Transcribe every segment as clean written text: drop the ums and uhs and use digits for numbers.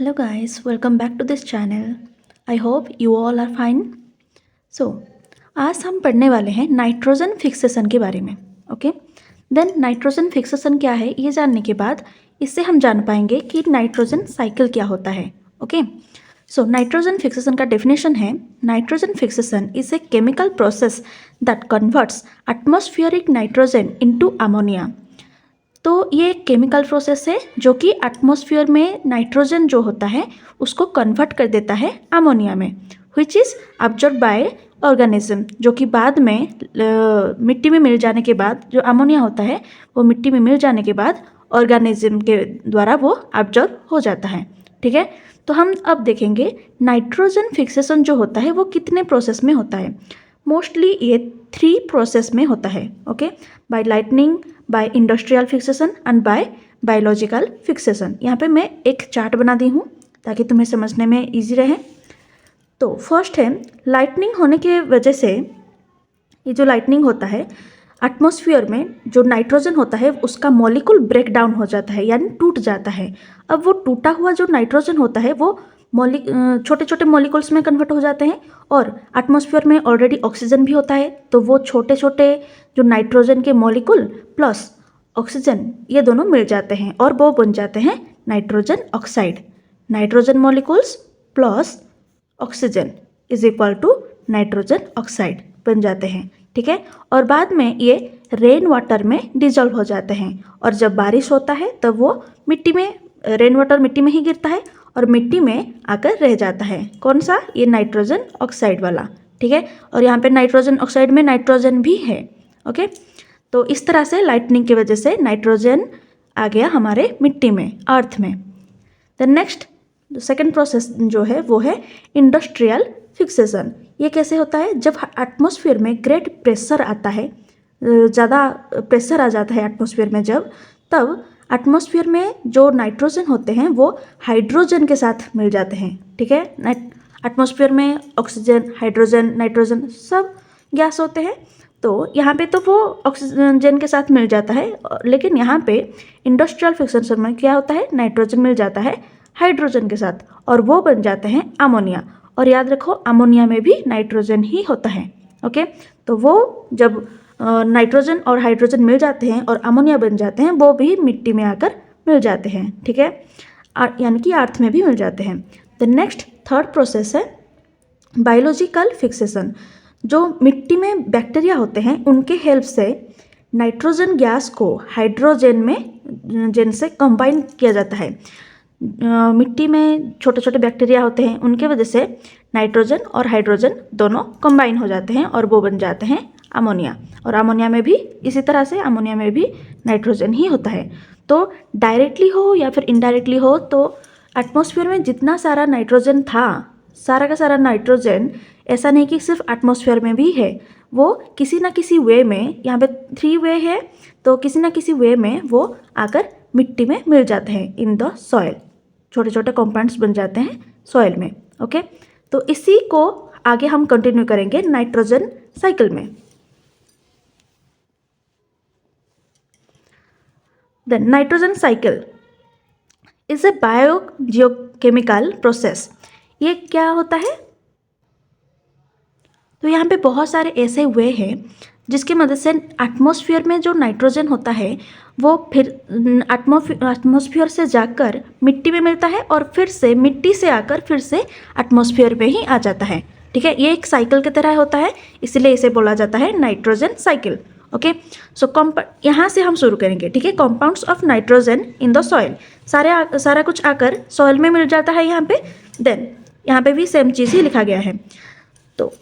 Hello guys, welcome back to this channel. I hope you all are fine. So, आज हम पढ़ने वाले हैं नाइट्रोजन फिक्सेशन के बारे में. ओके, देन नाइट्रोजन फिक्सेशन क्या है ये जानने के बाद इससे हम जान पाएंगे कि नाइट्रोजन साइकिल क्या होता है. ओके, सो नाइट्रोजन फिक्सेशन का डेफिनेशन है nitrogen fixation is a chemical process that converts atmospheric nitrogen into ammonia. तो ये एक केमिकल प्रोसेस है जो कि एटमॉस्फेयर में नाइट्रोजन जो होता है उसको कन्वर्ट कर देता है अमोनिया में, which is absorb bye organism, जो कि बाद में मिट्टी में मिल जाने के बाद जो अमोनिया होता है वो मिट्टी में मिल जाने के बाद ऑर्गेनिज्म के द्वारा वो अब्जॉर्ब हो जाता है. ठीक है, तो हम अब देखेंगे नाइट्रोजन फिक्सेशन जो होता है वो कितने प्रोसेस में होता है. मोस्टली ये 3 प्रोसेस में होता है. Okay, by lightning, by industrial fixation and by biological fixation. यहाँ पे मैं एक चार्ट बना दी हूँ ताकि तुम्हें समझने में इजी रहे. तो फर्स्ट है लाइटनिंग होने के वजह से ये जो लाइटनिंग होता है एटमॉस्फेयर में जो नाइट्रोजन होता है उसका मॉलिक्यूल ब्रेक डाउन हो जाता है यानी टूट जाता है. अब वो टूटा हुआ जो नाइट्रोजन होता है वो छोटे छोटे मॉलिक्यूल्स में कन्वर्ट हो जाते हैं और एटमॉस्फेयर में ऑलरेडी ऑक्सीजन भी होता है, तो वो छोटे छोटे जो नाइट्रोजन के मॉलिक्यूल प्लस ऑक्सीजन ये दोनों मिल जाते हैं और वो बन जाते हैं nitrogen oxide. Nitrogen molecules plus oxygen is equal to nitrogen oxide बन जाते हैं. ठीक है, और बाद में ये रेन वाटर में डिजॉल्व हो जाते हैं और जब बारिश होता है तब वो मिट्टी में, रेन वाटर मिट्टी में ही गिरता है और मिट्टी में आकर रह जाता है. कौन सा? ये नाइट्रोजन ऑक्साइड वाला. ठीक है, और यहाँ पे नाइट्रोजन ऑक्साइड में नाइट्रोजन भी है. ओके, तो इस तरह से लाइटनिंग की वजह से नाइट्रोजन आ गया हमारे मिट्टी में, अर्थ में. द नेक्स्ट सेकेंड प्रोसेस जो है वो है इंडस्ट्रियल फिक्सेशन. ये कैसे होता है? जब एटमॉस्फेयर में ग्रेट प्रेशर आता है, ज़्यादा प्रेशर आ जाता है एटमॉस्फेयर में जब, तब एटमॉस्फेयर में जो नाइट्रोजन होते हैं वो हाइड्रोजन के साथ मिल जाते हैं. ठीक है, एटमॉस्फेयर में ऑक्सीजन, हाइड्रोजन, नाइट्रोजन सब गैस होते हैं, तो यहाँ पे तो वो ऑक्सीजन के साथ मिल जाता है, लेकिन यहाँ पे इंडस्ट्रियल फिक्सेशन में क्या होता है? नाइट्रोजन मिल जाता है हाइड्रोजन के साथ और वो बन जाते हैं अमोनिया. और याद रखो अमोनिया में भी नाइट्रोजन ही होता है. ओके, तो वो जब नाइट्रोजन और हाइड्रोजन मिल जाते हैं और अमोनिया बन जाते हैं वो भी मिट्टी में आकर मिल जाते हैं. ठीक है, यानी कि अर्थ में भी मिल जाते हैं. द नेक्स्ट थर्ड प्रोसेस है बायोलॉजिकल फिक्सेशन. जो मिट्टी में बैक्टीरिया होते हैं उनके हेल्प से नाइट्रोजन गैस को हाइड्रोजन में जिनसे कंबाइन किया जाता है. मिट्टी में छोटे छोटे बैक्टीरिया होते हैं, उनके वजह से नाइट्रोजन और हाइड्रोजन दोनों कंबाइन हो जाते हैं और वो बन जाते हैं अमोनिया. और अमोनिया में भी इसी तरह से अमोनिया में भी नाइट्रोजन ही होता है. तो डायरेक्टली हो या फिर इनडायरेक्टली हो, तो एटमॉस्फेयर में जितना सारा नाइट्रोजन था, सारा का सारा नाइट्रोजन, ऐसा नहीं कि सिर्फ एटमॉस्फेयर में भी है, वो किसी ना किसी वे में, यहाँ पे 3 वे है, तो किसी ना किसी वे में वो आकर मिट्टी में मिल जाते हैं इन द सॉइल. छोटे छोटे कंपाउंड्स बन जाते हैं सॉइल में. ओके, तो इसी को आगे हम कंटिन्यू करेंगे नाइट्रोजन साइकिल में. Then nitrogen cycle is a biogeochemical process. ये क्या होता है? तो यहाँ पे बहुत सारे ऐसे वे हैं जिसकी मदद से एटमॉस्फेयर में जो नाइट्रोजन होता है वो फिर एटमॉस्फेयर से जाकर मिट्टी में मिलता है और फिर से मिट्टी से आकर फिर से एटमॉस्फेयर में ही आ जाता है. ठीक है, ये एक साइकिल की तरह होता है, इसलिए इसे बोला जाता है नाइट्रोजन साइकिल. ओके, सो यहाँ से हम शुरू करेंगे. ठीक है, compounds of nitrogen in the soil, सारा कुछ आकर सॉइल में मिल जाता है यहाँ पे. देन यहाँ पे भी सेम चीज़ ही लिखा गया है. तो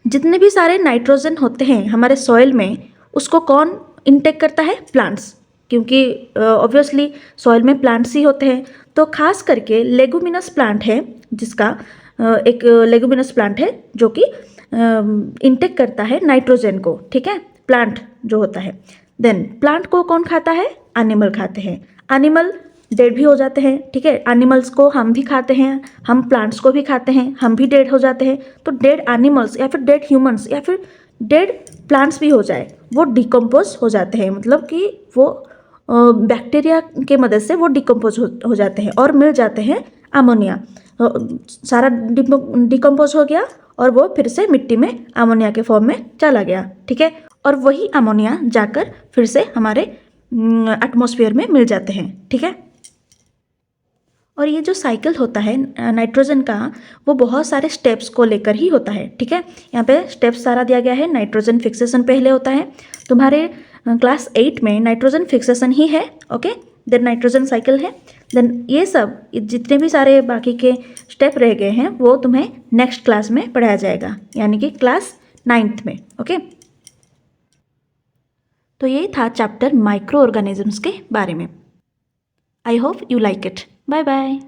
जितने भी सारे नाइट्रोजन होते हैं हमारे सॉइल में उसको कौन इनटेक करता है? प्लांट्स, क्योंकि ऑब्वियसली सॉइल में प्लांट्स ही होते हैं. तो खास करके लेगुमिनस प्लांट है, जिसका एक लेगुमिनस प्लांट है जो कि इनटेक करता है नाइट्रोजन को. ठीक है, प्लांट जो होता है. देन प्लांट को कौन खाता है? एनिमल खाते हैं. एनिमल डेड भी हो जाते हैं. ठीक है, एनिमल्स को हम भी खाते हैं, हम प्लांट्स को भी खाते हैं, हम भी डेड हो जाते हैं. तो डेड एनिमल्स या फिर डेड ह्यूमंस या फिर डेड प्लांट्स भी हो जाए वो डिकम्पोज हो जाते हैं, मतलब कि वो बैक्टीरिया के मदद से वो डिकम्पोज हो जाते हैं और मिल जाते हैं अमोनिया। सारा डिकम्पोज हो गया और वो फिर से मिट्टी में अमोनिया के फॉर्म में चला गया, ठीक है। और वही अमोनिया जाकर फिर से हमारे एटमॉस्फेयर में मिल जाते हैं, ठीक है। और ये जो साइकिल होता है नाइट्रोजन का, वो बहुत सारे स्टेप्स को लेकर ही होता है, ठीक है। यहाँ पे स्टेप्स सारा दिया गया है। नाइट्रोजन फिक्सेशन पहले होता है, तुम्हारे क्लास 8 में नाइट्रोजन फिक्सेशन ही है, ओके। देन नाइट्रोजन साइकिल है। देन ये सब जितने भी सारे बाकी के स्टेप रह गए हैं वो तुम्हें नेक्स्ट क्लास में पढ़ाया जाएगा, यानी कि क्लास 9th में, ओके। तो ये था चैप्टर माइक्रो ऑर्गेनिजम्स के बारे में। I hope you like it. Bye bye.